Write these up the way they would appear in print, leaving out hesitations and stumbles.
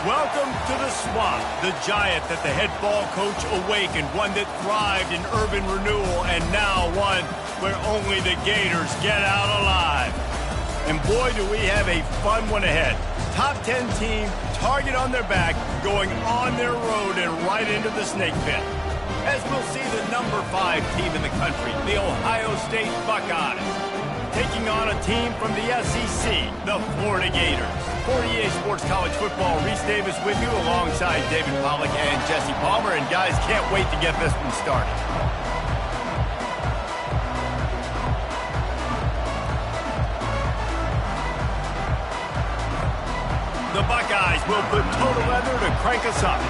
Welcome to the Swamp, the giant that the head ball coach awakened, one that thrived in urban renewal, and now one where only the Gators get out alive. And boy, do we have a fun one ahead. Top 10 team, target on their back, going on their road and right into the snake pit. As we'll see the number 5 team in the country, the Ohio State Buckeyes, taking on a team from the SEC, the Florida Gators. For EA Sports College Football, Reese Davis with you alongside David Pollack and Jesse Palmer. And guys, can't wait to get this one started. The Buckeyes will put total leather to crank us up.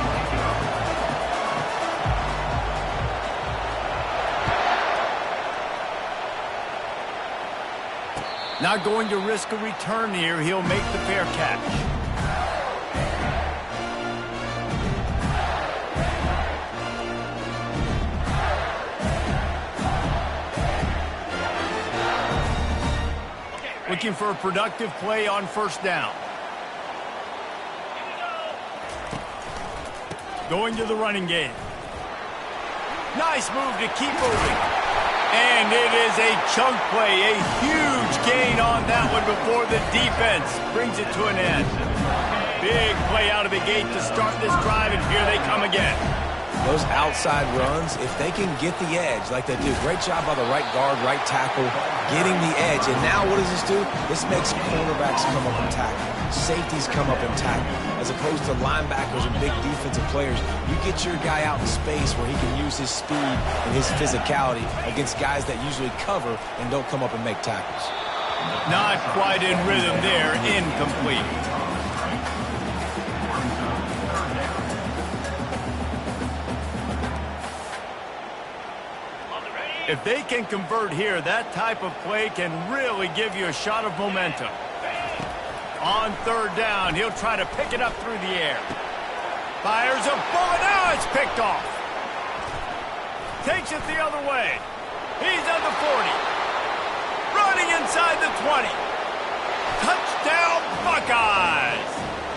Not going to risk a return here. He'll make the fair catch. Looking for a productive play on first down. Going to the running game. Nice move to keep moving. And it is a chunk play, a huge gain on that one before the defense brings it to an end. Big play out of the gate to start this drive, and here they come again. Those outside runs, if they can get the edge like they do, great job by the right guard, right tackle, getting the edge. And now what does this do? This makes cornerbacks come up and tackle. Safeties come up and tackle. As opposed to linebackers and big defensive players, you get your guy out in space where he can use his speed and his physicality against guys that usually cover and don't come up and make tackles. Not quite in rhythm there, incomplete. If they can convert here, that type of play can really give you a shot of momentum. On third down, he'll try to pick it up through the air. Fires a bullet. Now it's picked off. Takes it the other way. He's on the 40. Running inside the 20. Touchdown, Buckeyes.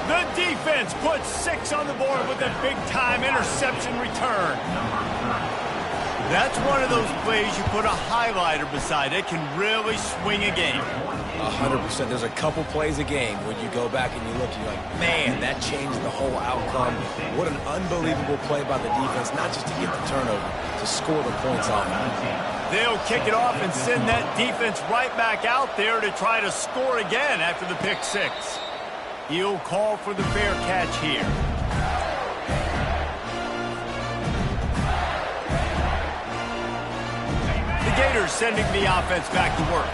The defense puts 6 on the board with a big-time interception return. That's one of those plays you put a highlighter beside. It can really swing a game. 100%. There's a couple plays a game when you go back and you look and you're like, man, that changed the whole outcome. What an unbelievable play by the defense, not just to get the turnover, to score the points on it. They'll kick it off and send that defense right back out there to try to score again after the pick 6. He'll call for the fair catch here. The Gators sending the offense back to work.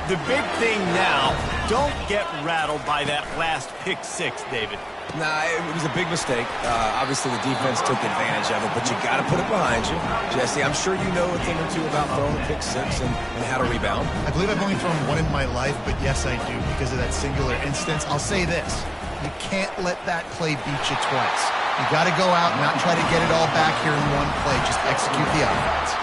The big thing now, don't get rattled by that last pick 6, David. Nah, it was a big mistake. Obviously, the defense took advantage of it, but you got to put it behind you. Jesse, I'm sure you know a thing or two about throwing a pick 6 and how to rebound. I believe I've only thrown one in my life, but yes, I do because of that singular instance. I'll say this. You can't let that play beat you twice. You got to go out and not try to get it all back here in one play. Just execute the offense.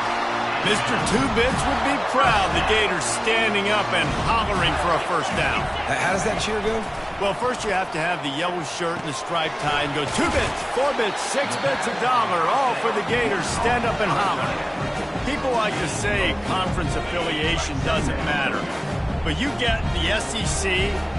Mr. Two Bits would be proud. The Gators standing up and hollering for a first down. How does that cheer go? Well, first you have to have the yellow shirt and the striped tie and go 2 bits, 4 bits, 6 bits, $1, all for the Gators. Stand up and holler. People like to say conference affiliation doesn't matter. But you get the SEC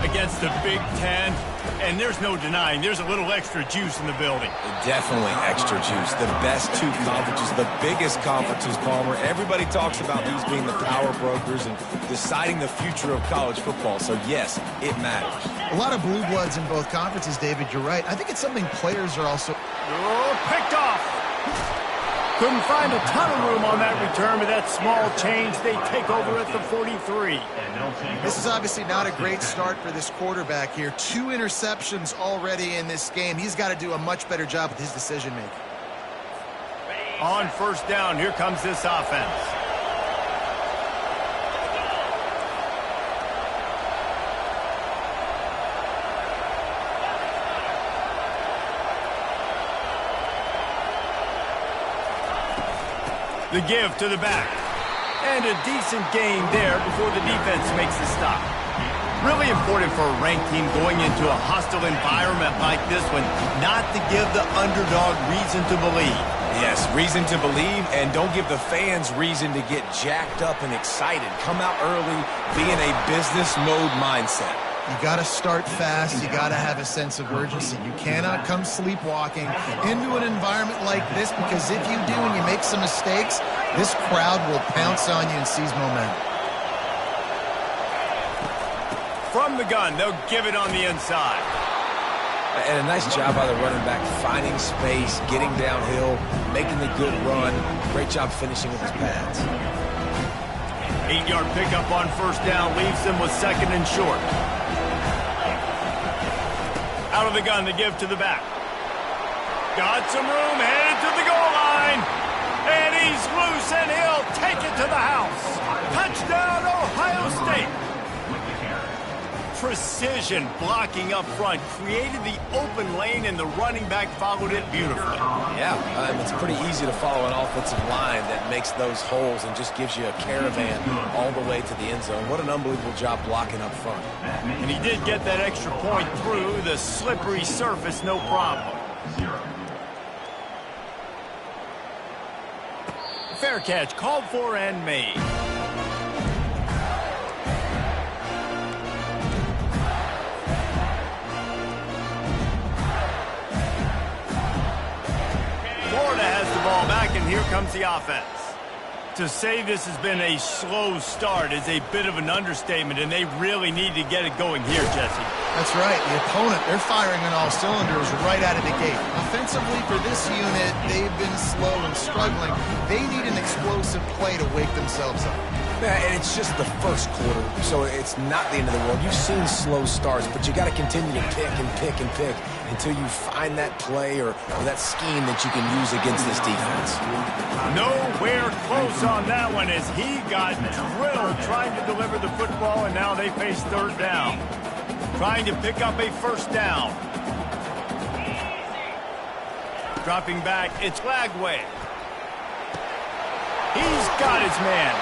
against the Big Ten, and there's no denying there's a little extra juice in the building. Definitely extra juice. The best 2 conferences, the biggest conferences, Palmer. Everybody talks about these being the power brokers and deciding the future of college football. So, yes, it matters. A lot of blue bloods in both conferences, David. You're right. I think it's something players are also... Oh, picked off. Couldn't find a ton of room on that return, but that small change, they take over at the 43. This is obviously not a great start for this quarterback here. 2 interceptions already in this game. He's got to do a much better job with his decision-making. On first down, here comes this offense. The give to the back. And a decent gain there before the defense makes the stop. Really important for a ranked team going into a hostile environment like this one, not to give the underdog reason to believe. Yes, reason to believe, and don't give the fans reason to get jacked up and excited. Come out early, be in a business mode mindset. You got to start fast. You got to have a sense of urgency. You cannot come sleepwalking into an environment like this, because if you do and you make some mistakes, this crowd will pounce on you and seize momentum. From the gun, they'll give it on the inside. And a nice job by the running back, finding space, getting downhill, making the good run. Great job finishing with his pads. 8-yard pickup on first down leaves them with second and short. Out of the gun, they give to the back. Got some room, headed to the goal line. And he's loose, and he'll take it to the house. Touchdown, Ohio State. Precision blocking up front created the open lane, and the running back followed it beautifully. Yeah, it's pretty easy to follow an offensive line that makes those holes and just gives you a caravan all the way to the end zone. What an unbelievable job blocking up front. And he did get that extra point through the slippery surface, no problem. Fair catch, called for and made. Florida has the ball back, and here comes the offense. To say this has been a slow start is a bit of an understatement, and they really need to get it going here, Jesse. That's right. The opponent, they're firing on all cylinders right out of the gate. Offensively, for this unit, they've been slow and struggling. They need an explosive play to wake themselves up. Yeah, and it's just the first quarter, so it's not the end of the world. You've seen slow starts, but you got to continue to pick and pick and pick until you find that play or that scheme that you can use against this defense. Nowhere close on that one as he got drilled trying to deliver the football, and now they face third down. Trying to pick up a first down. Dropping back, it's Lagway. He's got his man.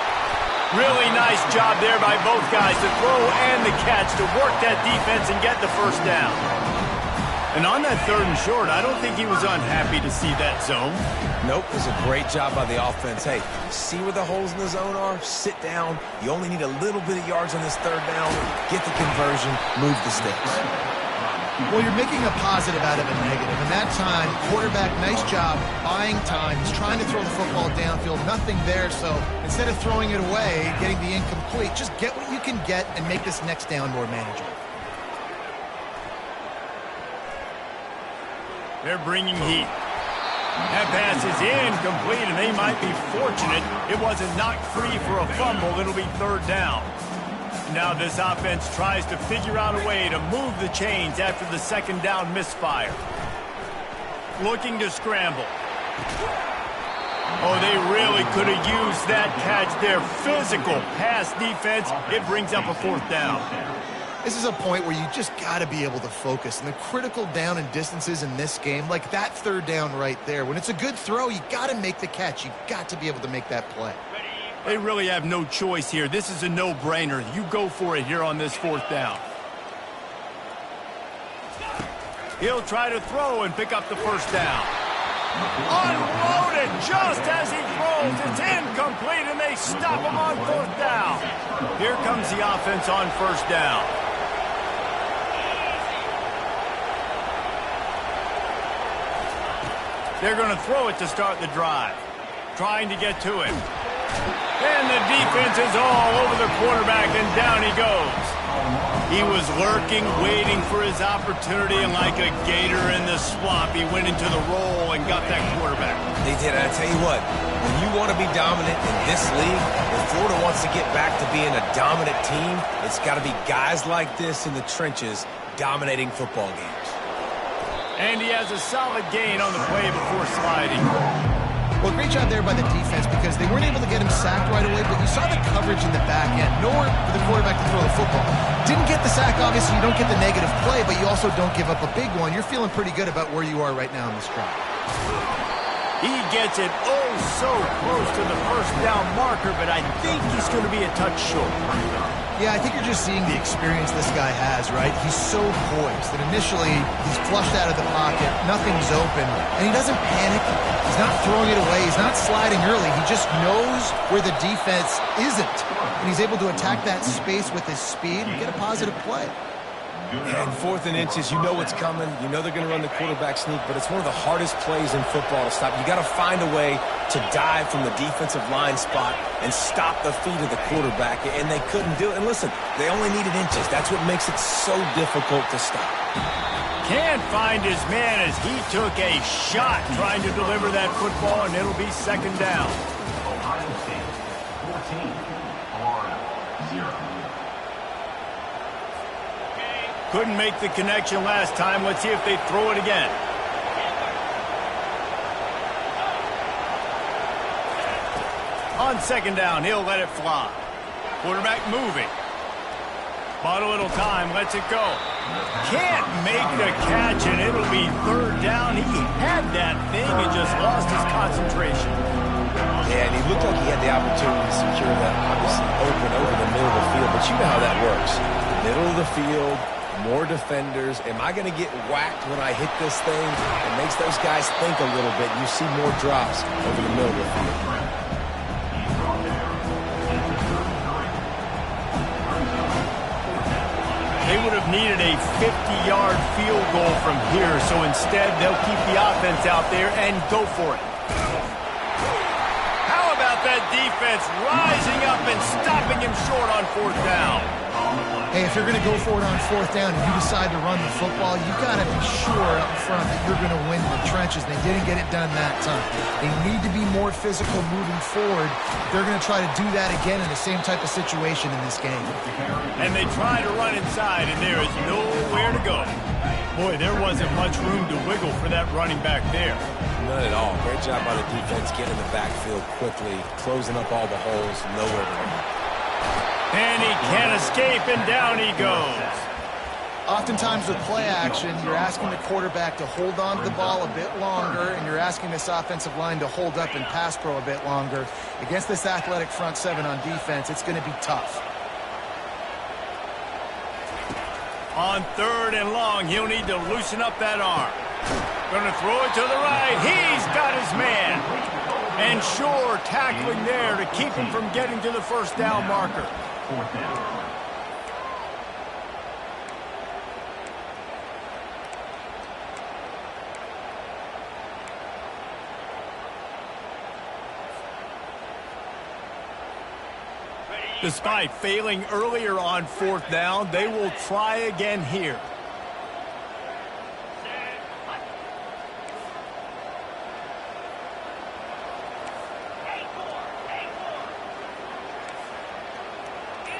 Really nice job there by both guys to throw and the catch to work that defense and get the first down. And on that third and short, I don't think he was unhappy to see that zone. Nope, it was a great job by the offense. Hey, see where the holes in the zone are? Sit down. You only need a little bit of yards on this third down. Get the conversion, move the sticks. Well, you're making a positive out of a negative. And that time, quarterback, nice job buying time. He's trying to throw the football downfield. Nothing there, so instead of throwing it away, getting the incomplete, just get what you can get and make this next down more manageable. They're bringing heat. That pass is incomplete, and they might be fortunate it wasn't knocked free for a fumble. It'll be third down. Now this offense tries to figure out a way to move the chains after the second down misfire. Looking to scramble. Oh, they really could have used that catch there. Physical pass defense. It brings up a fourth down. This is a point where you just got to be able to focus. And the critical down and distances in this game, like that third down right there, when it's a good throw, you got to make the catch. You got to be able to make that play. They really have no choice here. This is a no-brainer. You go for it here on this fourth down. He'll try to throw and pick up the first down. Unloaded just as he throws. It's incomplete, and they stop him on fourth down. Here comes the offense on first down. They're going to throw it to start the drive. Trying to get to it. And the defense is all over the quarterback, and down he goes. He was lurking, waiting for his opportunity, and like a gator in the swamp, he went into the roll and got that quarterback. They did, and I tell you what, when you want to be dominant in this league, if Florida wants to get back to being a dominant team, it's got to be guys like this in the trenches dominating football games. And he has a solid gain on the play before sliding. Well, great job there by the defense because they weren't able to get him sacked right away, but you saw the coverage in the back end. Nowhere for the quarterback to throw the football. Didn't get the sack, obviously. You don't get the negative play, but you also don't give up a big one. You're feeling pretty good about where you are right now in this drive. He gets it oh so close to the first down marker, but I think he's going to be a touch short. Yeah, I think you're just seeing the experience this guy has, right? He's so poised that initially he's flushed out of the pocket, nothing's open, and he doesn't panic. He's not throwing it away. He's not sliding early. He just knows where the defense isn't, and he's able to attack that space with his speed and get a positive play. And 4th and inches, you know what's coming. You know they're going to run the quarterback sneak, but it's one of the hardest plays in football to stop. You got to find a way to dive from the defensive line spot and stop the feet of the quarterback, and they couldn't do it. And listen, they only needed inches. That's what makes it so difficult to stop. Can't find his man as he took a shot trying to deliver that football, and it'll be 2nd down. Ohio State, 14, Florida, 0. Couldn't make the connection last time. Let's see if they throw it again. On 2nd down, he'll let it fly. Quarterback moving. Bought a little time, lets it go. Can't make the catch, and it'll be 3rd down. He had that thing and just lost his concentration. Yeah, and he looked like he had the opportunity to secure that, obviously open over the middle of the field, but you know how that works. Middle of the field, more defenders. Am I going to get whacked when I hit this thing? It makes those guys think a little bit. You see more drops over the middle of the field. They would have needed a 50-yard field goal from here, so instead they'll keep the offense out there and go for it. How about that defense rising up and stopping him short on 4th down? Hey, if you're going to go for it on 4th down and you decide to run the football, you got to be sure up front that you're going to win the trenches. They didn't get it done that time. They need to be more physical moving forward. They're going to try to do that again in the same type of situation in this game. And they try to run inside, and there is nowhere to go. Boy, there wasn't much room to wiggle for that running back there. None at all. Great job by the defense getting in the backfield quickly, closing up all the holes, nowhere to run. And he can't escape, and down he goes. Oftentimes with play action, you're asking the quarterback to hold on to the ball a bit longer, and you're asking this offensive line to hold up and pass pro a bit longer. Against this athletic front 7 on defense, it's going to be tough. On 3rd and long, he'll need to loosen up that arm. Going to throw it to the right. He's got his man. And sure, tackling there to keep him from getting to the 1st down marker. 4th down. Despite failing earlier on 4th down, they will try again here.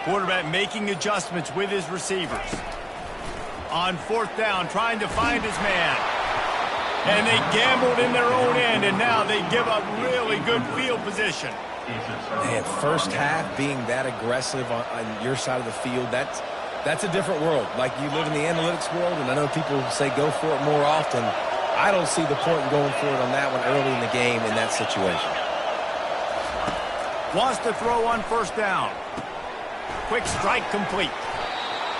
Quarterback making adjustments with his receivers. On 4th down, trying to find his man. And they gambled in their own end, and now they give up really good field position. Man, first half being that aggressive on your side of the field, that's a different world. Like, you live in the analytics world, and I know people say go for it more often. I don't see the point in going for it on that one early in the game in that situation. Wants to throw on 1st down. Quick strike complete.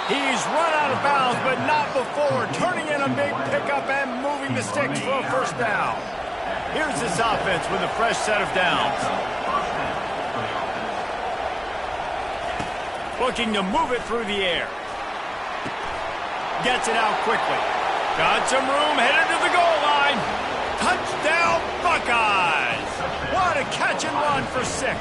He's run out of bounds, but not before turning in a big pickup and moving the sticks for a 1st down. Here's this offense with a fresh set of downs. Looking to move it through the air. Gets it out quickly. Got some room, headed to the goal line. Touchdown, Buckeyes! What a catch and run for 6.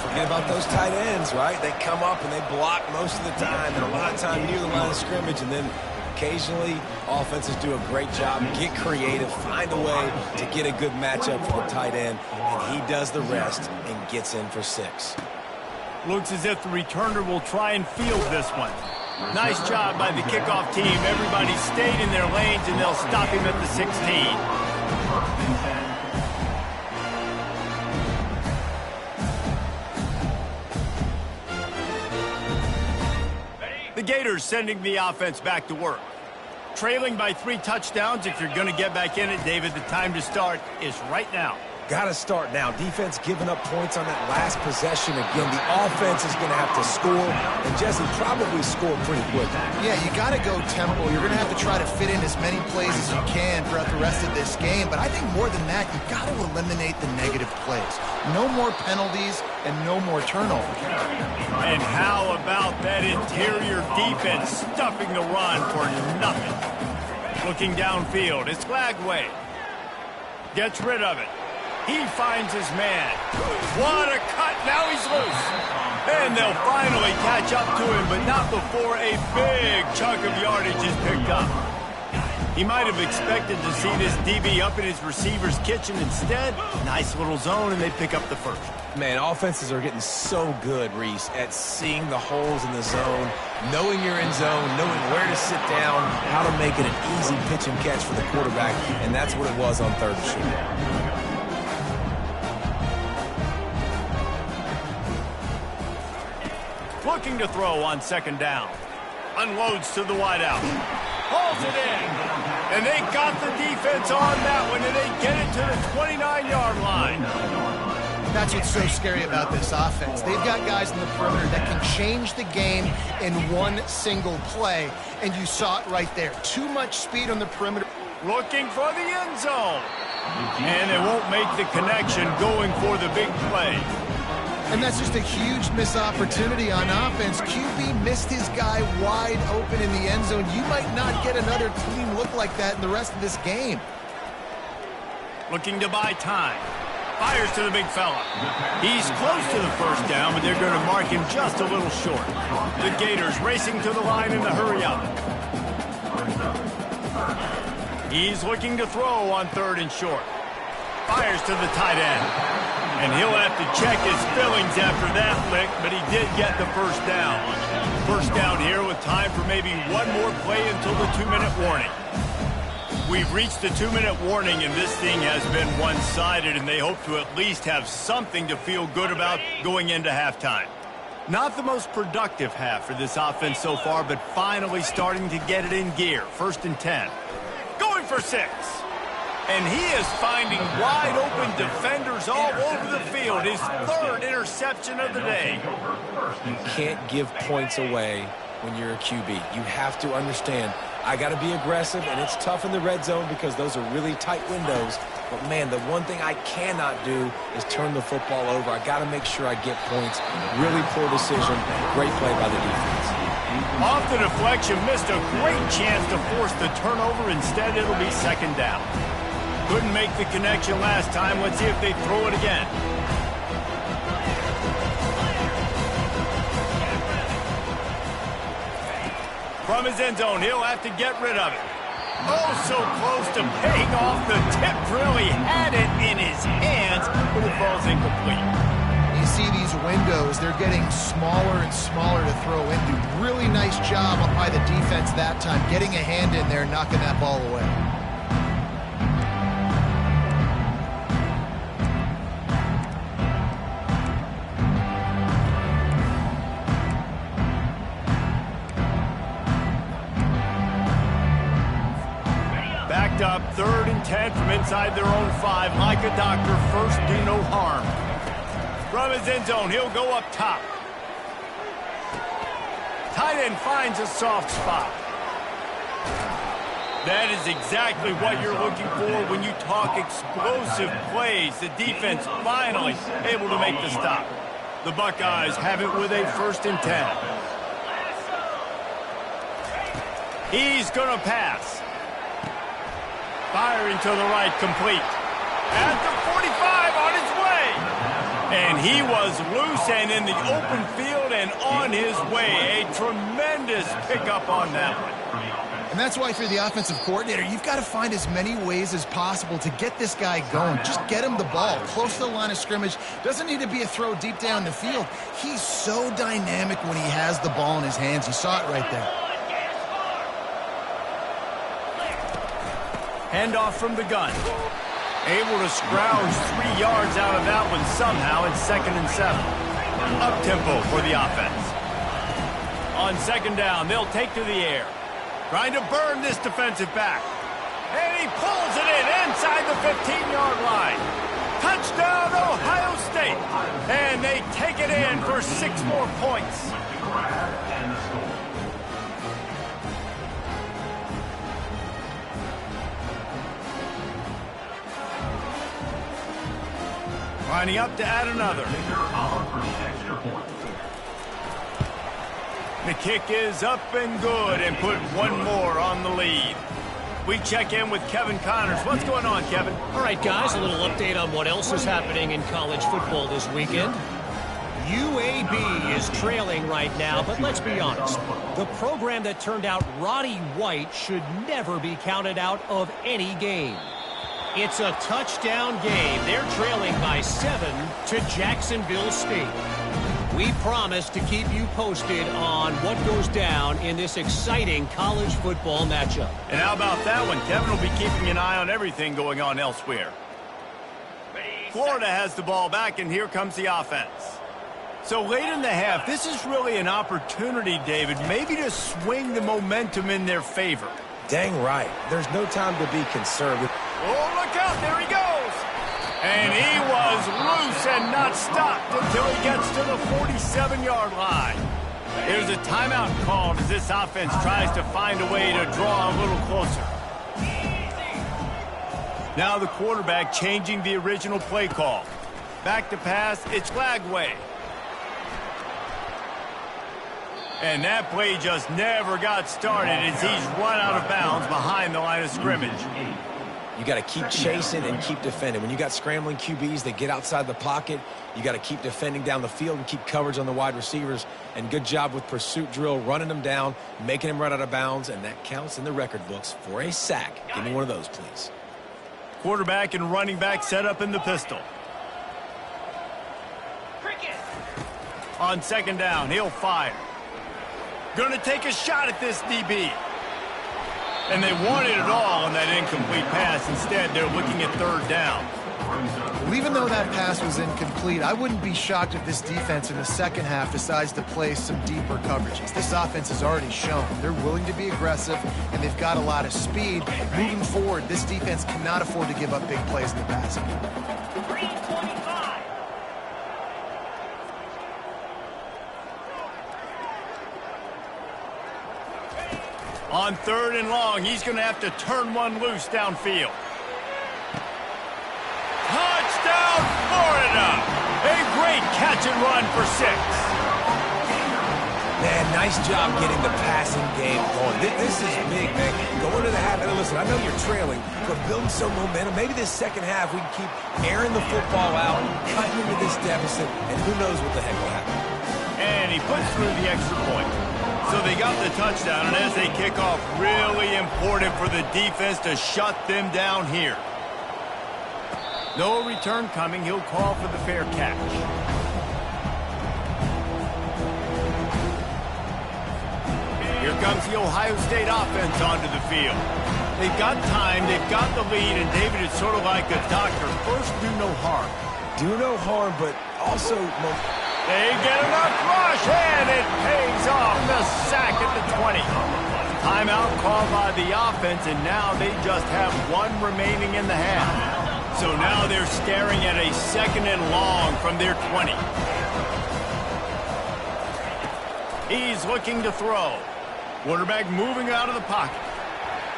Forget about those tight ends, right? They come up and they block most of the time, and a lot of time near the line of scrimmage, and then occasionally offenses do a great job, get creative, find a way to get a good matchup for the tight end, and he does the rest and gets in for 6. Looks as if the returner will try and field this one. Nice job by the kickoff team. Everybody stayed in their lanes, and they'll stop him at the 16. The Gators sending the offense back to work. Trailing by 3 touchdowns. If you're going to get back in it, David, the time to start is right now. Got to start now. Defense giving up points on that last possession. Again, the offense is going to have to score, and Jesse probably score pretty quick. Yeah, you got to go tempo. You're going to have to try to fit in as many plays as you can throughout the rest of this game. But I think more than that, you got to eliminate the negative plays. No more penalties and no more turnovers. And how about that interior defense stuffing the run for nothing? Looking downfield, it's Glagway. Gets rid of it. He finds his man. What a cut. Now he's loose. And they'll finally catch up to him, but not before a big chunk of yardage is picked up. He might have expected to see this DB up in his receiver's kitchen. Instead, nice little zone, and they pick up the first. Man, offenses are getting so good, Reese, at seeing the holes in the zone, knowing you're in zone, knowing where to sit down, how to make it an easy pitch and catch for the quarterback, and that's what it was on 3rd and short. Looking to throw on 2nd down. Unloads to the wideout. Hauls it in. And they got the defense on that one, and they get it to the 29-yard line. That's what's so scary about this offense. They've got guys in the perimeter that can change the game in one single play, and you saw it right there. Too much speed on the perimeter. Looking for the end zone. And they won't make the connection going for the big play. And that's just a huge missed opportunity on offense. QB missed his guy wide open in the end zone. You might not get another clean look like that in the rest of this game. Looking to buy time. Fires to the big fella. He's close to the 1st down, but they're going to mark him just a little short. The Gators racing to the line in the hurry up. He's looking to throw on 3rd and short. Fires to the tight end. And he'll have to check his fillings after that lick, but he did get the 1st down. 1st down here with time for maybe one more play until the 2-minute warning. We've reached the 2-minute warning, and this thing has been one-sided, and they hope to at least have something to feel good about going into halftime. Not the most productive half for this offense so far, but finally starting to get it in gear. 1st and 10. Going for 6. And he is finding wide-open defenders all over the field. His 3rd interception of the day. You can't give points away when you're a QB. You have to understand, I got to be aggressive, and it's tough in the red zone because those are really tight windows. But, man, the one thing I cannot do is turn the football over. I got to make sure I get points. Really poor decision. Great play by the defense. Off the deflection, missed a great chance to force the turnover. Instead, it'll be 2nd down. Couldn't make the connection last time. Let's see if they throw it again. From his end zone, he'll have to get rid of it. Oh, so close to paying off the tip drill. He had it in his hands, but it falls incomplete. You see these windows, they're getting smaller and smaller to throw into. Really nice job by the defense that time, getting a hand in there, knocking that ball away. Up 3rd and 10 from inside their own 5. Like a doctor, first do no harm. From his end zone, he'll go up top. Tight end finds a soft spot. That is exactly what you're looking for when you talk explosive plays. The defense finally able to make the stop. The Buckeyes have it with a 1st and 10. He's going to pass. Firing to the right, complete. At the 45, on his way. And he was loose and in the open field and on his way. A tremendous pickup on that one. And that's why if you're the offensive coordinator, you've got to find as many ways as possible to get this guy going. Just get him the ball close to the line of scrimmage. Doesn't need to be a throw deep down the field. He's so dynamic when he has the ball in his hands. You saw it right there. Handoff from the gun. Able to scrounge 3 yards out of that one somehow. It's 2nd and 7. Up tempo for the offense. On 2nd down, they'll take to the air. Trying to burn this defensive back. And he pulls it in inside the 15-yard line. Touchdown, Ohio State. And they take it in for 6 more points. Lining up to add another. The kick is up and good and put one more on the lead. We check in with Kevin Connors. What's going on, Kevin? All right, guys, a little update on what else is happening in college football this weekend. UAB is trailing right now, but let's be honest. The program that turned out Roddy White should never be counted out of any game. It's a touchdown game. They're trailing by 7 to Jacksonville State. We promise to keep you posted on what goes down in this exciting college football matchup. And how about that one? Kevin will be keeping an eye on everything going on elsewhere. Florida has the ball back, and here comes the offense. So late in the half, this is really an opportunity, David, maybe to swing the momentum in their favor. Dang right. There's no time to be conservative. Oh, look out. There he goes. And he was loose and not stopped until he gets to the 47-yard line. There's a timeout called as this offense tries to find a way to draw a little closer. Now the quarterback changing the original play call. Back to pass, it's Lagway. And that play just never got started as he's run out of bounds behind the line of scrimmage. You got to keep chasing and keep defending. When you got scrambling QBs that get outside the pocket, you got to keep defending down the field and keep coverage on the wide receivers. And good job with pursuit drill, running them down, making them run out of bounds, and that counts in the record books for a sack. Give me one of those, please. Quarterback and running back set up in the pistol. On second down, he'll fire. Going to take a shot at this DB. And they wanted it all on that incomplete pass. Instead, they're looking at third down. Well, even though that pass was incomplete, I wouldn't be shocked if this defense in the second half decides to play some deeper coverages. This offense has already shown they're willing to be aggressive, and they've got a lot of speed. Moving forward, this defense cannot afford to give up big plays in the passing game. On third and long, he's going to have to turn one loose downfield. Touchdown, Florida! A great catch and run for 6. Man, nice job getting the passing game going. This is big, man. Going to the half, and listen, I know you're trailing, but building some momentum. Maybe this second half we can keep airing the football out, cutting into this deficit, and who knows what the heck will happen. And he puts through the extra point. So they got the touchdown, and as they kick off, really important for the defense to shut them down here. No return coming. He'll call for the fair catch. Here comes the Ohio State offense onto the field. They've got time, they've got the lead, and David, it's sort of like a doctor. First, do no harm. Do no harm, but also... They get enough rush, and it pays off. The sack at the 20. Timeout called by the offense, and now they just have one remaining in the half. So now they're staring at a second and long from their 20. He's looking to throw. Quarterback moving out of the pocket.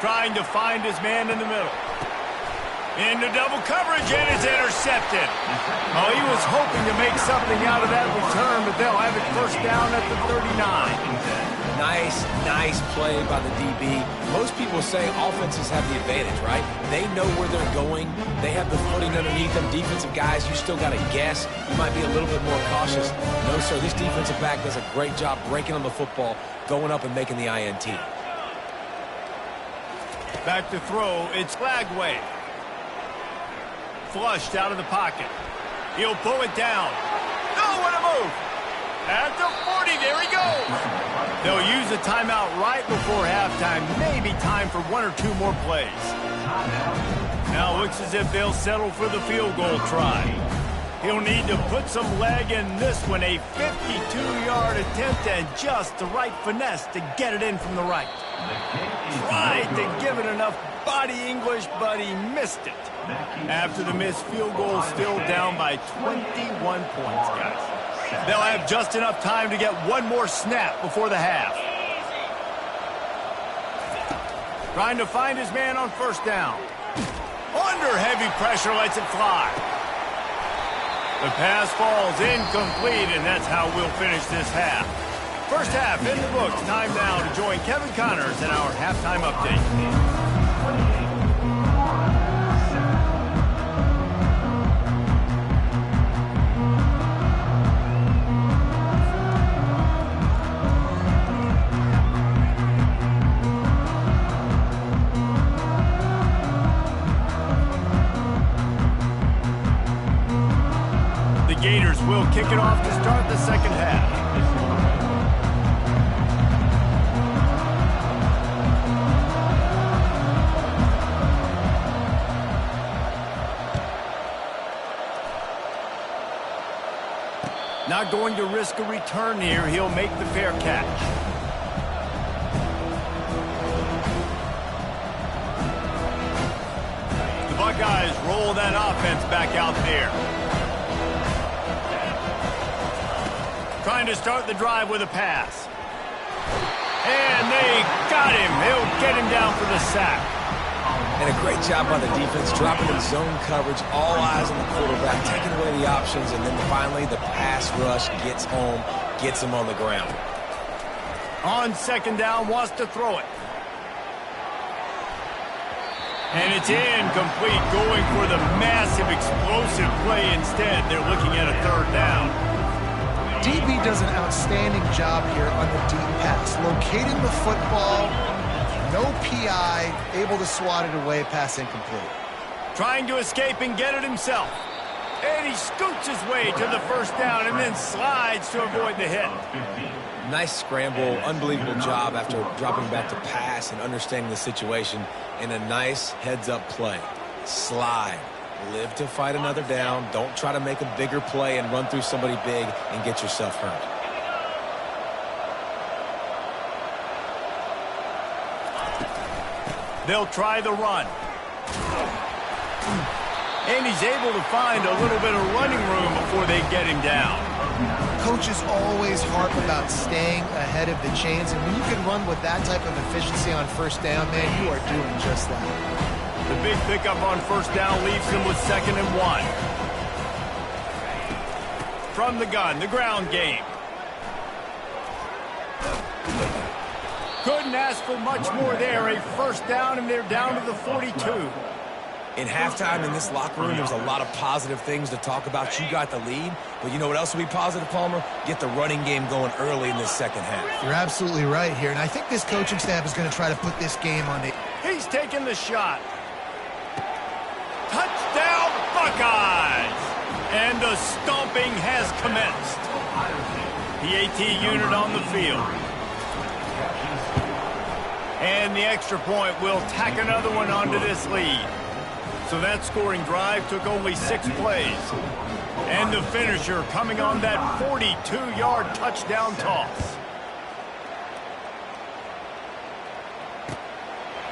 Trying to find his man in the middle. Into double coverage, and it's intercepted. Oh, he was hoping to make something out of that return, but they'll have it first down at the 39. Nice play by the DB. Most people say offenses have the advantage, right? They know where they're going. They have the footing underneath them. Defensive guys, you still got to guess. You might be a little bit more cautious. No, sir, this defensive back does a great job breaking on the football, going up and making the INT. Back to throw, it's Lagway. Flushed out of the pocket. He'll pull it down. Oh, what a move! At the 40, there he goes! They'll use a timeout right before halftime. Maybe time for one or two more plays. Now looks as if they'll settle for the field goal try. He'll need to put some leg in this one. A 52-yard attempt and just the right finesse to get it in from the right. Tried to give it enough body English, but he missed it. After the missed field goal, still down by 21 points, guys. They'll have just enough time to get one more snap before the half. Trying to find his man on first down. Under heavy pressure, lets it fly. The pass falls incomplete, and that's how we'll finish this half. First half in the books. Time now to join Kevin Connors in our halftime update. Gators will kick it off to start the second half. Not going to risk a return here. He'll make the fair catch. The Buckeyes roll that offense back out there. Trying to start the drive with a pass. And they got him. He'll get him down for the sack. And a great job by the defense, dropping in zone coverage, all eyes on the quarterback, taking away the options, and then finally the pass rush gets home, gets him on the ground. On second down, wants to throw it. And it's incomplete, going for the massive explosive play instead. They're looking at a third down. DB does an outstanding job here on the deep pass, locating the football, no PI, able to swat it away, pass incomplete. Trying to escape and get it himself. And he scoots his way to the first down and then slides to avoid the hit. Nice scramble, unbelievable job after dropping back to pass and understanding the situation, and a nice heads-up play. Slide. Live to fight another down. Don't try to make a bigger play and run through somebody big and get yourself hurt. They'll try the run. And he's able to find a little bit of running room before they get him down. Coaches always harp about staying ahead of the chains, and when you can run with that type of efficiency on first down, man, you are doing just that. The big pickup on first down leaves him with 2nd and 1. From the gun, the ground game. Couldn't ask for much more there. A first down, and they're down to the 42. In halftime in this locker room, there's a lot of positive things to talk about. You got the lead, but you know what else will be positive, Palmer? Get the running game going early in this second half. You're absolutely right here, and I think this coaching staff is going to try to put this game on the... He's taking the shot. Touchdown, Buckeyes! And the stomping has commenced. PAT unit on the field. And the extra point will tack another one onto this lead. So that scoring drive took only 6 plays. And the finisher coming on that 42-yard touchdown toss.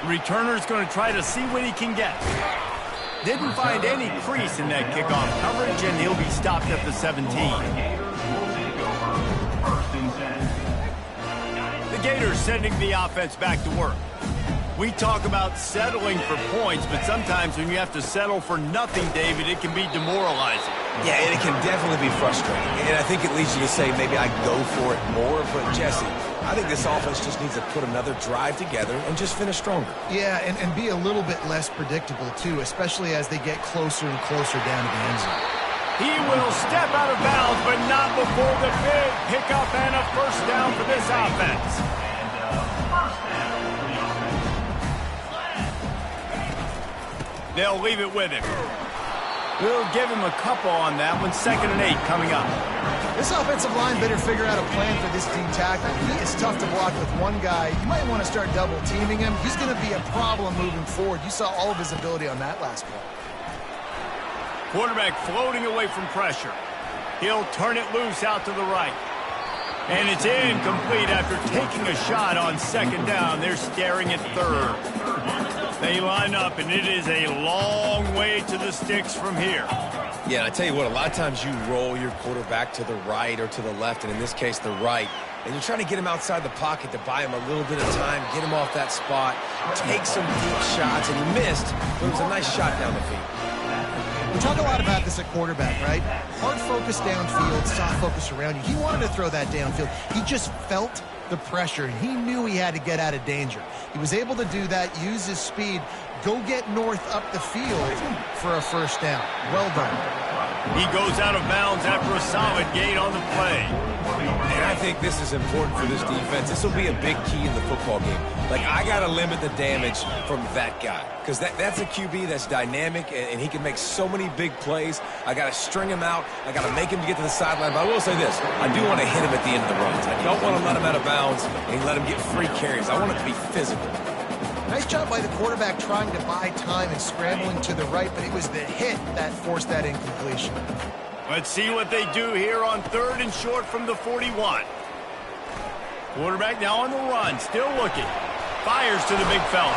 The returner's going to try to see what he can get. Didn't find any crease in that kickoff coverage, and he'll be stopped at the 17. The Gators sending the offense back to work. We talk about settling for points, but sometimes when you have to settle for nothing, David, it can be demoralizing. Yeah, and it can definitely be frustrating. And I think it leads you to say maybe I go for it more. But, Jesse, I think this offense just needs to put another drive together and just finish stronger. Yeah, and be a little bit less predictable, too, especially as they get closer and closer down to the end zone. He will step out of bounds, but not before the big pickup and a first down for this offense. They'll leave it with him. We'll give him a couple on that one. 2nd and 8 coming up. This offensive line better figure out a plan for this D tackle. He is tough to block with one guy. You might want to start double teaming him. He's going to be a problem moving forward. You saw all of his ability on that last play. Quarterback floating away from pressure. He'll turn it loose out to the right. And it's incomplete after taking a shot on second down. They're staring at third. They line up, and it is a long way to the sticks from here. Yeah, and I tell you what, a lot of times you roll your quarterback to the right or to the left, and in this case, the right. And you're trying to get him outside the pocket to buy him a little bit of time, get him off that spot, take some deep shots, and he missed, but it was a nice shot down the field. We talk a lot about this at quarterback, right? Hard focus downfield, soft focus around you. He wanted to throw that downfield. He just felt the pressure, and he knew he had to get out of danger. He was able to do that, use his speed, go get north up the field for a first down. Well done. He goes out of bounds after a solid gain on the play. And I think this is important for this defense. This will be a big key in the football game. Like, I got to limit the damage from that guy because that's a QB that's dynamic, and he can make so many big plays. I got to string him out. I got to make him get to the sideline. But I will say this. I do want to hit him at the end of the runs. I don't want to let him out of bounds and let him get free carries. I want it to be physical. Nice job by the quarterback trying to buy time and scrambling to the right, but it was the hit that forced that incompletion. Let's see what they do here on third and short from the 41. Quarterback now on the run, still looking. Fires to the big fella.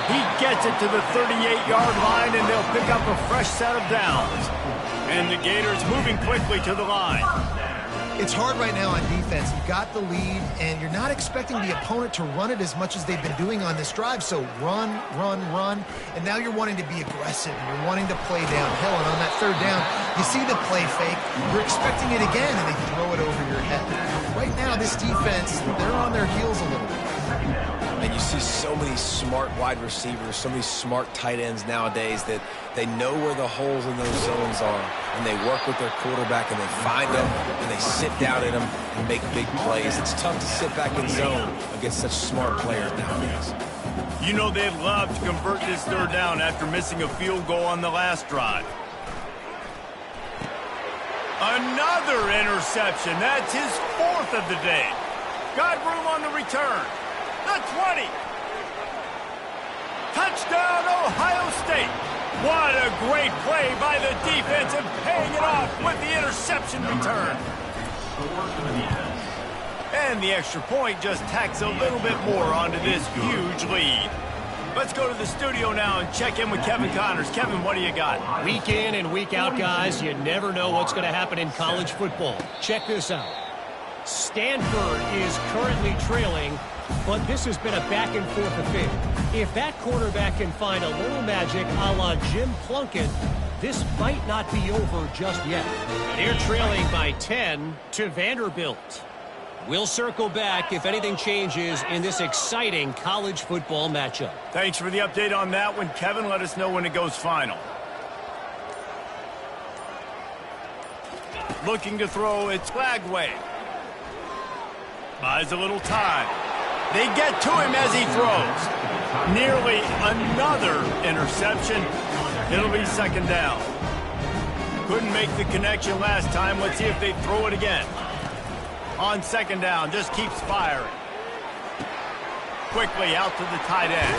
He gets it to the 38-yard line, and they'll pick up a fresh set of downs. And the Gators moving quickly to the line. It's hard right now on defense. You've got the lead, and you're not expecting the opponent to run it as much as they've been doing on this drive. So run, run, run. And now you're wanting to be aggressive. You're wanting to play downhill. And on that third down, you see the play fake. You're expecting it again, and they throw it over your head. Right now, this defense, they're on their heels a little bit. And you see so many smart wide receivers, so many smart tight ends nowadays that they know where the holes in those zones are, and they work with their quarterback, and they find them, and they sit down in them and make big plays. It's tough to sit back in zone against such smart players nowadays. You know they'd love to convert this third down after missing a field goal on the last drive. Another interception. That's his fourth of the day. Got room on the return. The 20. Touchdown, Ohio State. What a great play by the defense and paying it off with the interception return. And the extra point just tacks a little bit more onto this huge lead. Let's go to the studio now and check in with Kevin Connors. Kevin, what do you got? Week in and week out, guys, you never know what's going to happen in college football. Check this out. Stanford is currently trailing, but this has been a back-and-forth affair. If that quarterback can find a little magic a la Jim Plunkett, this might not be over just yet. They're trailing by 10 to Vanderbilt. We'll circle back if anything changes in this exciting college football matchup. Thanks for the update on that one, Kevin. Let us know when it goes final. Looking to throw, it's Flagway. Buys a little time. They get to him as he throws. Nearly another interception. It'll be second down. Couldn't make the connection last time. Let's see if they throw it again. On second down, just keeps firing. Quickly out to the tight end.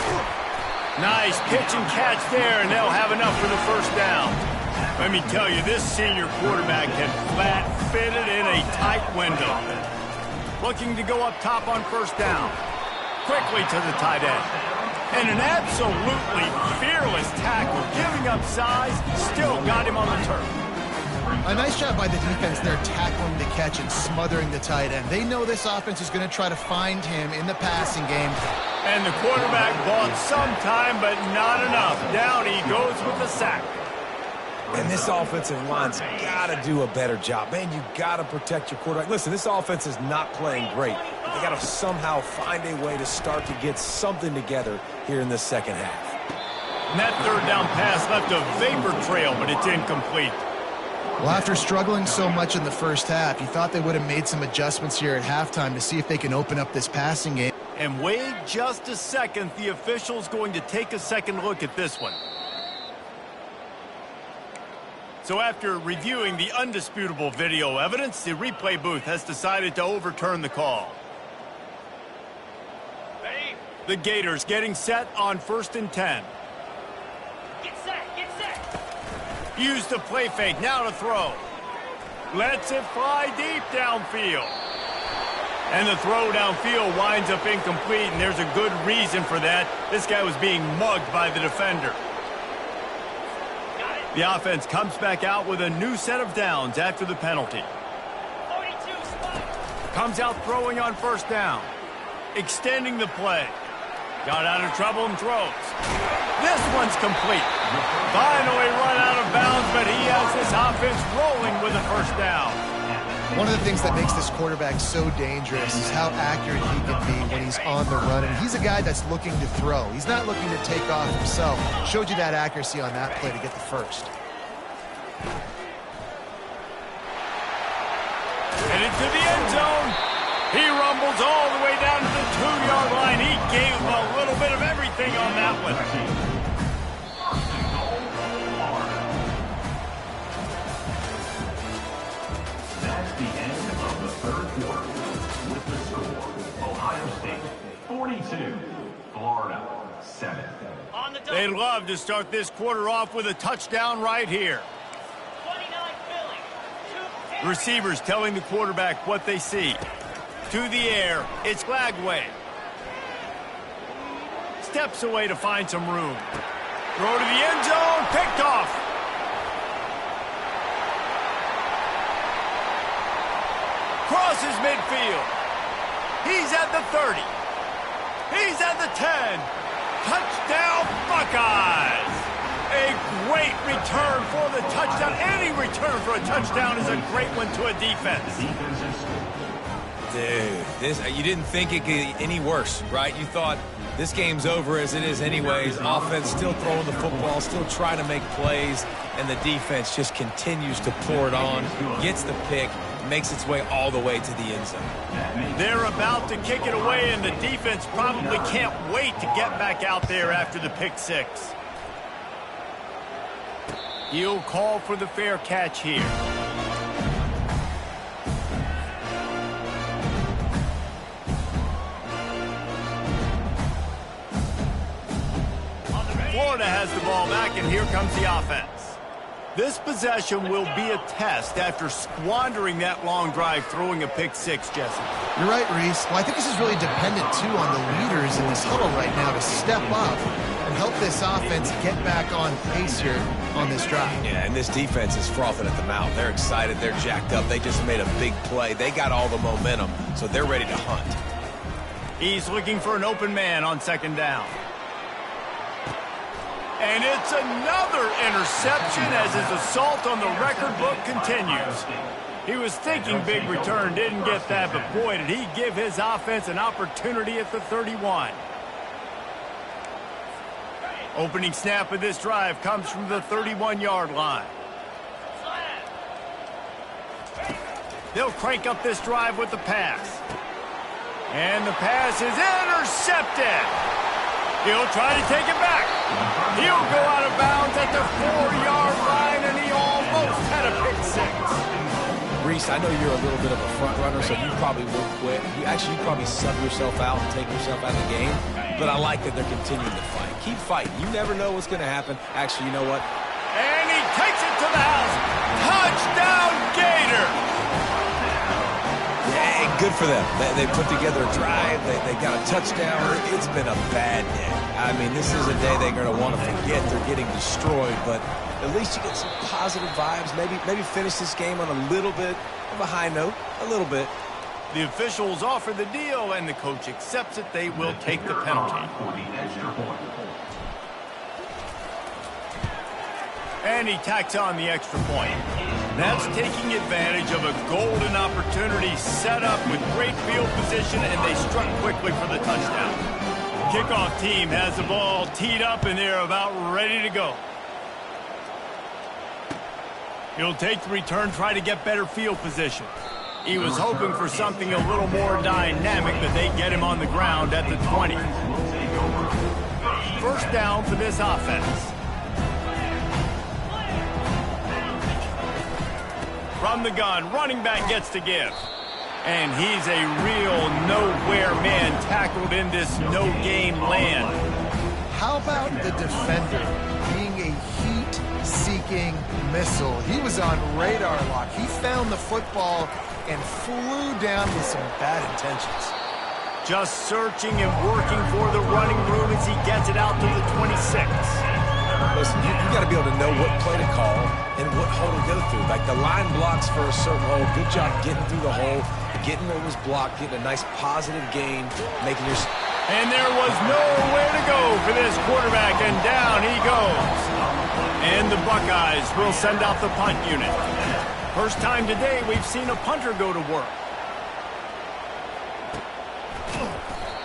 Nice pitch and catch there, and they'll have enough for the first down. Let me tell you, this senior quarterback can flat fit it in a tight window. Looking to go up top on first down. Quickly to the tight end. And an absolutely fearless tackle, giving up size, still got him on the turf. A nice job by the defense there, tackling the catch and smothering the tight end. They know this offense is going to try to find him in the passing game. And the quarterback bought some time, but not enough. Down he goes with the sack. And this offensive line's got to do a better job. Man, you got to protect your quarterback. Listen, this offense is not playing great. But they got to somehow find a way to start to get something together here in the second half. And that third down pass left a vapor trail, but it's incomplete. Well, after struggling so much in the first half, you thought they would have made some adjustments here at halftime to see if they can open up this passing game. And wait just a second. The official's going to take a second look at this one. So after reviewing the undisputable video evidence, the replay booth has decided to overturn the call. The Gators getting set on 1st and 10. Get set, get set. Use the play fake, now to throw. Lets it fly deep downfield. And the throw downfield winds up incomplete, and there's a good reason for that. This guy was being mugged by the defender. The offense comes back out with a new set of downs after the penalty. Comes out throwing on first down. Extending the play. Got out of trouble and throws. This one's complete. Finally run out of bounds, but he has this offense rolling with a first down. One of the things that makes this quarterback so dangerous is how accurate he can be when he's on the run. And he's a guy that's looking to throw. He's not looking to take off himself. Showed you that accuracy on that play to get the first. Headed to the end zone. He rumbles all the way down to the 2-yard line. He gave him a little bit of everything on that one. That's the end of the third quarter. With the score, Ohio State 42, Florida 7. They'd love to start this quarter off with a touchdown right here. Receivers telling the quarterback what they see. To the air, it's Glagway. Steps away to find some room. Throw to the end zone, picked off. Crosses midfield. He's at the 30. He's at the 10. Touchdown, Buckeyes. A great return for the touchdown. Any return for a touchdown is a great one to a defense. Dude, you didn't think it could get any worse, right? You thought this game's over as it is anyways. Offense still throwing the football, still trying to make plays, and the defense just continues to pour it on, gets the pick, makes its way all the way to the end zone. They're about to kick it away, and the defense probably can't wait to get back out there after the pick six. He'll call for the fair catch here. Florida has the ball back, and here comes the offense. This possession will be a test after squandering that long drive throwing a pick six, Jesse. You're right, Reese. Well, I think this is really dependent, too, on the leaders in this huddle right now to step up and help this offense get back on pace here on this drive. Yeah, and this defense is frothing at the mouth. They're excited. They're jacked up. They just made a big play. They got all the momentum, so they're ready to hunt. He's looking for an open man on second down. And it's another interception as his assault on the record book continues. He was thinking big return, didn't get that, but boy, did he give his offense an opportunity at the 31. Opening snap of this drive comes from the 31-yard line. They'll crank up this drive with the pass. And the pass is intercepted. He'll try to take it back. He'll go out of bounds at the 4-yard line, and he almost had a pick six. Reese, I know you're a little bit of a front runner, so you probably will quit. You probably sub yourself out and take yourself out of the game. But I like that they're continuing to fight. Keep fighting. You never know what's going to happen. Actually, you know what? And he takes it to the house. Touchdown, Gator! Yeah, good for them. They put together a drive. They got a touchdown. It's been a bad day. I mean, this is a day they're going to want to forget. They're getting destroyed, but at least you get some positive vibes. Maybe finish this game on a little bit of a high note, a little bit. The officials offer the deal, and the coach accepts it. They will take the penalty. And he tacks on the extra point. That's taking advantage of a golden opportunity set up with great field position, and they struck quickly for the touchdown. Kickoff team has the ball teed up, and they're about ready to go. He'll take the return, try to get better field position. He was hoping for something a little more dynamic, but they get him on the ground at the 20. First down for this offense. From the gun, running back gets to give. And he's a real nowhere man tackled in this no-game land. How how about the defender being a heat-seeking missile? He was on radar lock. He found the football and flew down with some bad intentions. Just searching and working for the running room as he gets it out to the 26. Listen, you got to be able to know what play to call and what hole to go through. Like the line blocks for a certain hole. Good job getting through the hole, getting what was blocked, getting a nice positive gain, making your... And there was nowhere to go for this quarterback, and down he goes. And the Buckeyes will send out the punt unit. First time today we've seen a punter go to work.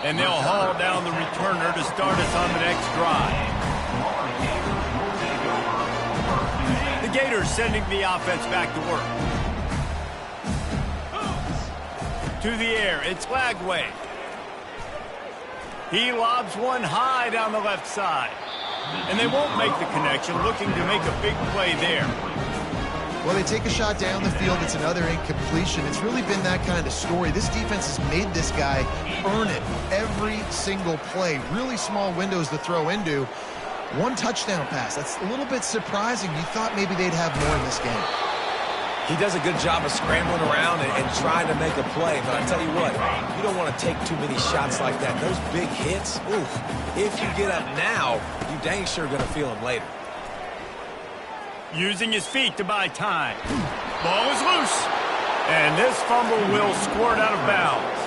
And they'll haul down the returner to start us on the next drive. The Gators sending the offense back to work. To the air, it's Lagway. He lobs one high down the left side. And they won't make the connection, looking to make a big play there. Well, they take a shot down the field. It's another incompletion. It's really been that kind of story. This defense has made this guy earn it every single play. Really small windows to throw into. One touchdown pass. That's a little bit surprising. You thought maybe they'd have more in this game. He does a good job of scrambling around and trying to make a play. But I tell you what, you don't want to take too many shots like that. Those big hits, oof. If you get up now, you dang sure going to feel them later. Using his feet to buy time. Ball is loose. And this fumble will squirt out of bounds.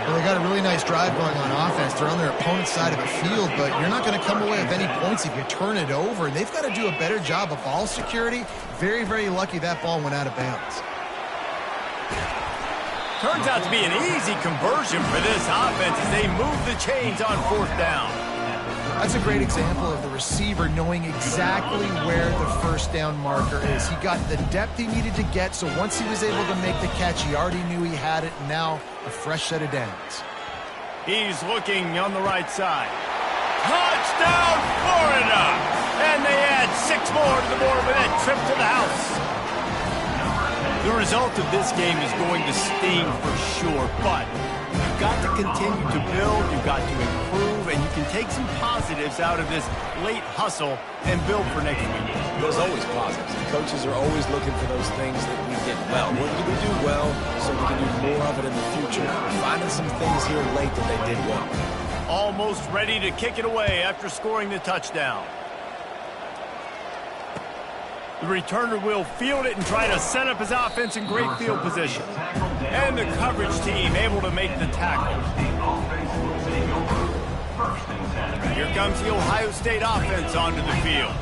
Well, they got a really nice drive going on offense. They're on their opponent's side of the field, but you're not going to come away with any points if you turn it over. And they've got to do a better job of ball security. Very, very lucky that ball went out of bounds. Turns out to be an easy conversion for this offense as they move the chains on fourth down. That's a great example of the receiver knowing exactly where the first down marker is. He got the depth he needed to get, so once he was able to make the catch, he already knew he had it, and now a fresh set of downs. He's looking on the right side. Touchdown, Florida! And they add 6 more to the board with that trip to the house. The result of this game is going to sting for sure, but you've got to continue to build, you've got to improve, and you can take some positives out of this late hustle and build for next week. There's always positives. The coaches are always looking for those things that we did well. What did we do well so we can do more of it in the future? We're finding some things here late that they did well. Almost ready to kick it away after scoring the touchdown. The returner will field it and try to set up his offense in great field position. And the coverage team able to make the tackle. Here comes the Ohio State offense onto the field.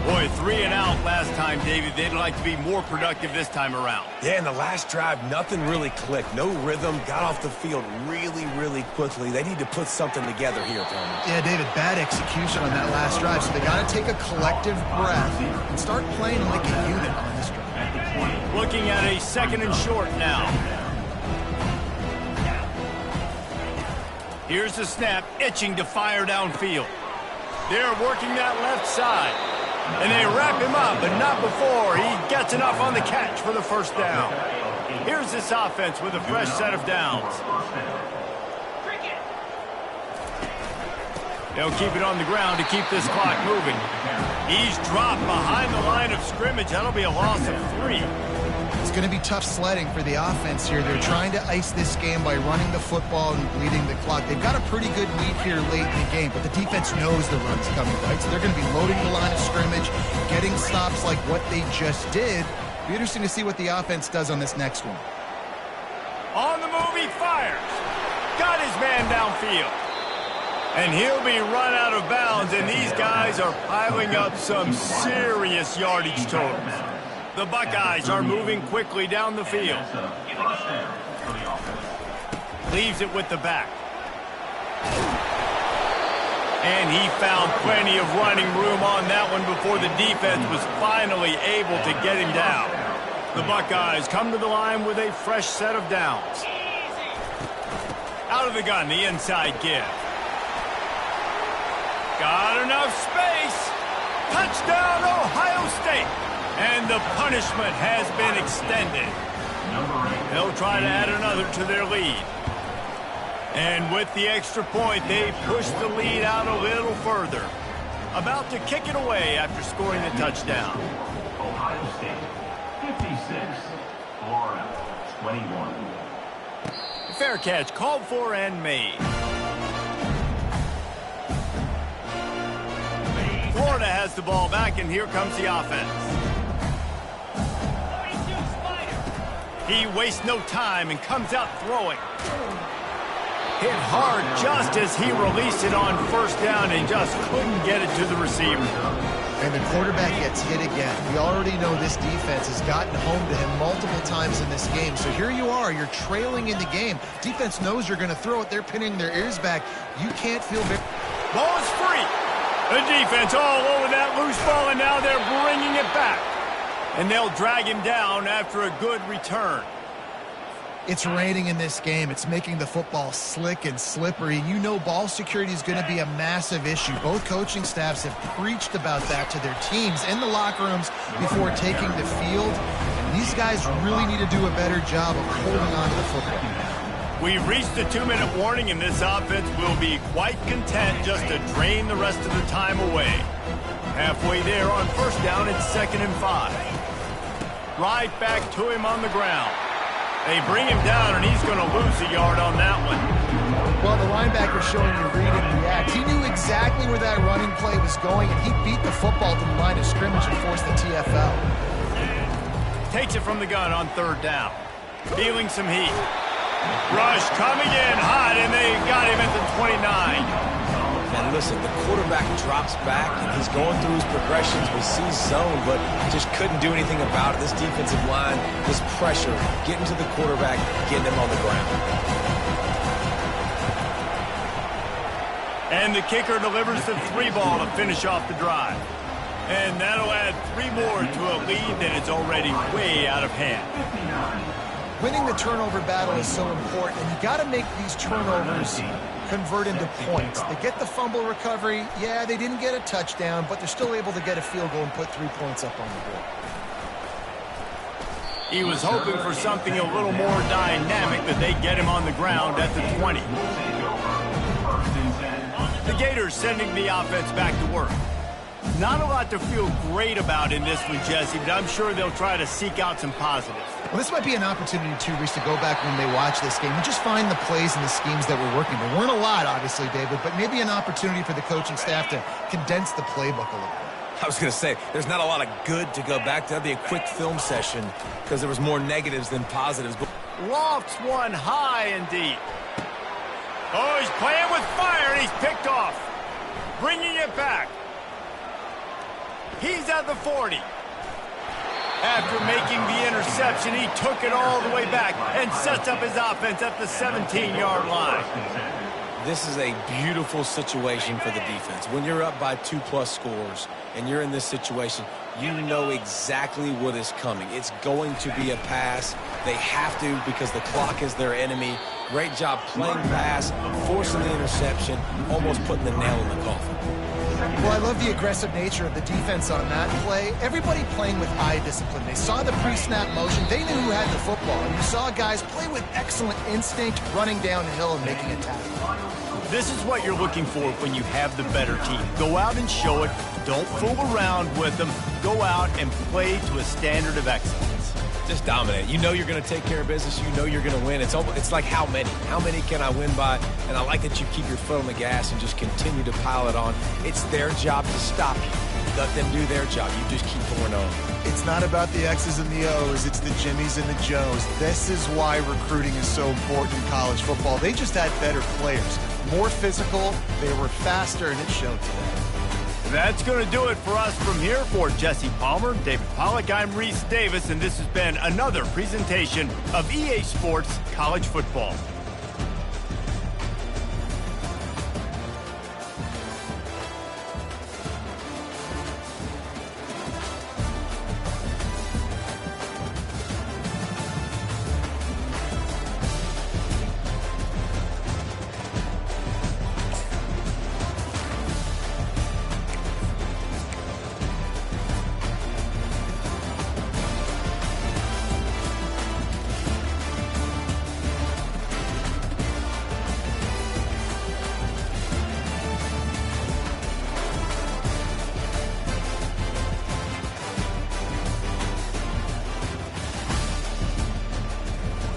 Boy, 3 and out last time, David. They'd like to be more productive this time around. Yeah, in the last drive, nothing really clicked. No rhythm, got off the field really, really quickly. They need to put something together here, Tony. Yeah, David, bad execution on that last drive, so they got to take a collective breath and start playing like a unit on this drive. Looking at a 2nd and short now. Here's the snap, itching to fire downfield. They're working that left side. And they wrap him up, but not before he gets enough on the catch for the first down. Here's this offense with a fresh set of downs. They'll keep it on the ground to keep this clock moving. He's dropped behind the line of scrimmage. That'll be a loss of 3. It's going to be tough sledding for the offense here. They're trying to ice this game by running the football and bleeding the clock. They've got a pretty good lead here late in the game, but the defense knows the run's coming, right? So they're going to be loading the line of scrimmage, getting stops like what they just did. Be interesting to see what the offense does on this next one. On the move, he fires. Got his man downfield. And he'll be run out of bounds, and these guys are piling up some serious yardage totals. The Buckeyes are moving quickly down the field. Leaves it with the back. And he found plenty of running room on that one before the defense was finally able to get him down. The Buckeyes come to the line with a fresh set of downs. Out of the gun, the inside give. Got enough space. Touchdown, Ohio State. And the punishment has been extended. They'll try to add another to their lead. And with the extra point, they push the lead out a little further. About to kick it away after scoring the touchdown. Ohio State, 56. Florida, 21. Fair catch, called for and made. Florida has the ball back, and here comes the offense. He wastes no time and comes out throwing. Hit hard just as he released it on first down and just couldn't get it to the receiver. And the quarterback gets hit again. We already know this defense has gotten home to him multiple times in this game. So here you are, you're trailing in the game. Defense knows you're going to throw it. They're pinning their ears back. You can't feel very... Ball is free. The defense all over that loose ball, and now they're bringing it back. And they'll drag him down after a good return. It's raining in this game. It's making the football slick and slippery. You know ball security is going to be a massive issue. Both coaching staffs have preached about that to their teams in the locker rooms before taking the field. And these guys really need to do a better job of holding on to the football. We've reached the 2-minute warning, and this offense will be quite content just to drain the rest of the time away. Halfway there on first down, it's 2nd and 5. Right back to him on the ground. They bring him down, and he's going to lose a yard on that one. Well, the linebacker showing you read and react. He knew exactly where that running play was going, and he beat the football to the line of scrimmage and forced the TFL. Takes it from the gun on 3rd down. Feeling some heat. Rush coming in hot, and they got him at the 29. And listen, the quarterback drops back, and he's going through his progressions. We see zone, but just couldn't do anything about it. This defensive line, this pressure, getting to the quarterback, getting him on the ground. And the kicker delivers the 3 ball to finish off the drive. And that'll add 3 more to a lead that is already way out of hand. Winning the turnover battle is so important, and you got to make these turnovers convert into points. They get the fumble recovery. Yeah, they didn't get a touchdown, but they're still able to get a field goal and put 3 points up on the board. He was hoping for something a little more dynamic, that they get him on the ground at the 20. The Gators sending the offense back to work. Not a lot to feel great about in this one, Jesse, but I'm sure they'll try to seek out some positives. Well, this might be an opportunity, too, Reese, to go back when they watch this game and just find the plays and the schemes that were working. There weren't a lot, obviously, David, but maybe an opportunity for the coaching staff to condense the playbook a little bit. I was going to say, there's not a lot of good to go back to. That'd be a quick film session because there was more negatives than positives. But lofts one high and deep. Oh, he's playing with fire, and he's picked off. Bringing it back. He's at the 40. After making the interception, he took it all the way back and sets up his offense at the 17-yard line. this is a beautiful situation for the defense. When you're up by 2+ scores and you're in this situation, you know exactly what is coming. It's going to be a pass. They have to because the clock is their enemy. Great job playing pass, forcing the interception, almost putting the nail in the coffin. Well, I love the aggressive nature of the defense on that play. Everybody playing with eye discipline. They saw the pre-snap motion. They knew who had the football. And you saw guys play with excellent instinct, running downhill and making a tackle. This is what you're looking for when you have the better team. Go out and show it. Don't fool around with them. Go out and play to a standard of excellence. Just dominate. You know you're going to take care of business. You know you're going to win. It's like how many? How many can I win by? And I like that you keep your foot on the gas and just continue to pile it on. It's their job to stop you. Let them do their job. You just keep going on. It's not about the X's and the O's. It's the Jimmies and the Joes. This is why recruiting is so important in college football. They just had better players. More physical. They were faster, and it showed today. That's going to do it for us from here. For Jesse Palmer, David Pollack, I'm Reese Davis, and this has been another presentation of EA Sports College Football.